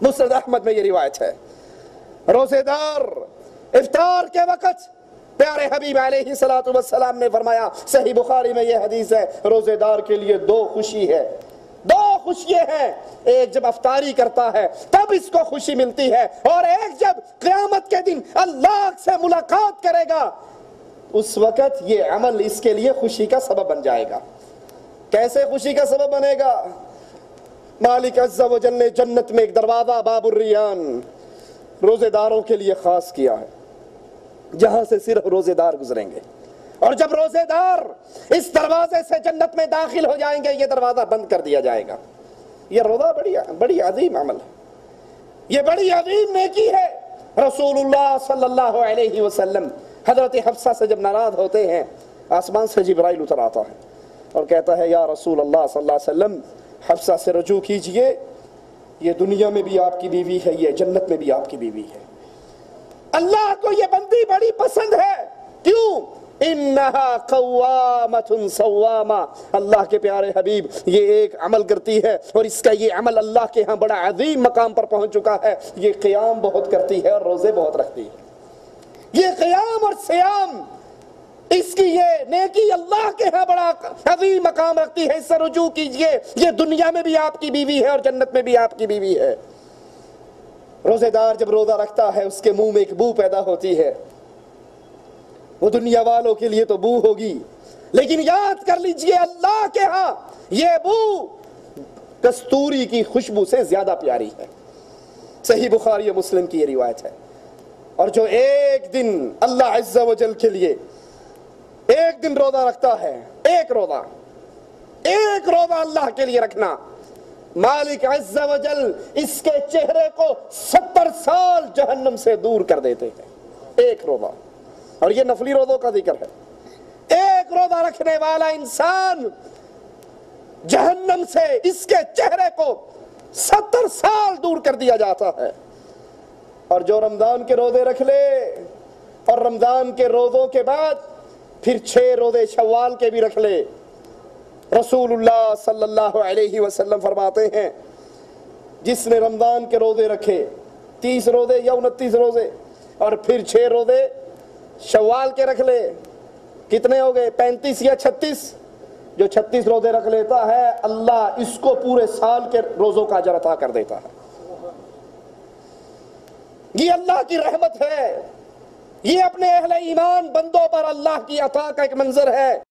مسند احمد میں یہ روایت ہے، روزے دار افطار کے وقت پیارے حبیب علیہ الصلوۃ والسلام نے فرمایا، صحیح بخاری میں یہ حدیث ہے، روزے دار کے لیے دو خوشی ہے، دو خوشیاں ہیں، ایک جب افطاری کرتا ہے تب اس کو خوشی ملتی ہے، اور ایک جب قیامت کے دن اللہ سے ملاقات کرے گا اس وقت یہ عمل اس کے لیے خوشی کا سبب بن جائے گا۔ کیسے خوشی کا سبب بنے گا؟ مالک عز و جل نے جنت میں ایک دروازہ باب الریان روزے داروں کے لیے خاص کیا ہے، جہاں سے صرف روزے دار گزریں گے، اور جب روزے دار اس دروازے سے جنت میں داخل ہو جائیں گے یہ دروازہ بند کر دیا جائے گا۔ یہ روزہ بڑی عظیم عمل ہے، یہ بڑی عظیم نیکی ہے۔ رسول اللہ صلی اللہ علیہ وسلم حضرت حفصہ سے جب ناراض ہوتے ہیں، آسمان سے جبرائیل اتر آتا ہے اور کہتا ہے، یا رسول اللہ صلی اللہ علیہ وسلم حفصہ سے رجوع کیجئے، یہ دنیا میں بھی آپ کی بیوی ہے، یہ جنت میں بھی آپ کی بیوی ہے۔ اللہ کو یہ بندی بڑی پسند ہے، کیوں؟ انہا قوامۃ صوامہ، اللہ کے پیارے حبیب یہ ایک عمل کرتی ہے اور اس کا یہ عمل اللہ کے ہاں بڑا عظیم مقام پر پہنچ چکا ہے، یہ قیام بہت کرتی ہے اور روزے بہت رکھتی ہے۔ یہ قیام اور صیام اس کی یہ نیکی اللہ کے ہاں بڑا عظیم مقام رکھتی ہے، اس سے رجوع کیجئے، یہ دنیا میں بھی آپ کی بیوی ہے اور جنت میں بھی آپ کی بیوی ہے۔ روزے دار جب روزہ رکھتا ہے اس کے منہ میں ایک بو پیدا ہوتی ہے، وہ دنیا والوں کے لیے تو بو ہوگی، لیکن یاد کر لیجئے اللہ کے ہاں یہ بو کستوری کی خوشبو سے زیادہ پیاری ہے۔ صحیح بخاری و مسلم کی یہ روایت ہے۔ اور جو ایک دن اللہ عز و جل کے لیے ایک دن روزہ رکھتا ہے، ایک روزہ اللہ کے لیے رکھنا، مالک عز و جل اس کے چہرے کو 70 سال جہنم سے دور کر دیتے ہیں، ایک روزہ۔ اور یہ نفلی روزوں کا ذکر ہے۔ ایک روزہ رکھنے والا انسان جہنم سے اس کے چہرے کو 70 سال دور کر دیا جاتا ہے۔ اور جو رمضان کے روزے رکھ لے اور رمضان کے روزوں کے بعد پھر 6 روزے شوال کے بھی رکھ لے، رسول اللہ صلی اللہ علیہ وسلم فرماتے ہیں جس نے رمضان کے روزے رکھے 30 روزے یا 29 روزے اور پھر 6 روزے شوال کے رکھ لے، کتنے ہو گئے؟ 35 یا 36؟ جو 36 روزے رکھ لیتا ہے اللہ اس کو پورے سال کے روزوں کا اجر عطا کر دیتا ہے۔ یہ اللہ کی رحمت ہے، یہ اپنے اہل ایمان بندوں پر اللہ کی عطا کا ایک منظر ہے۔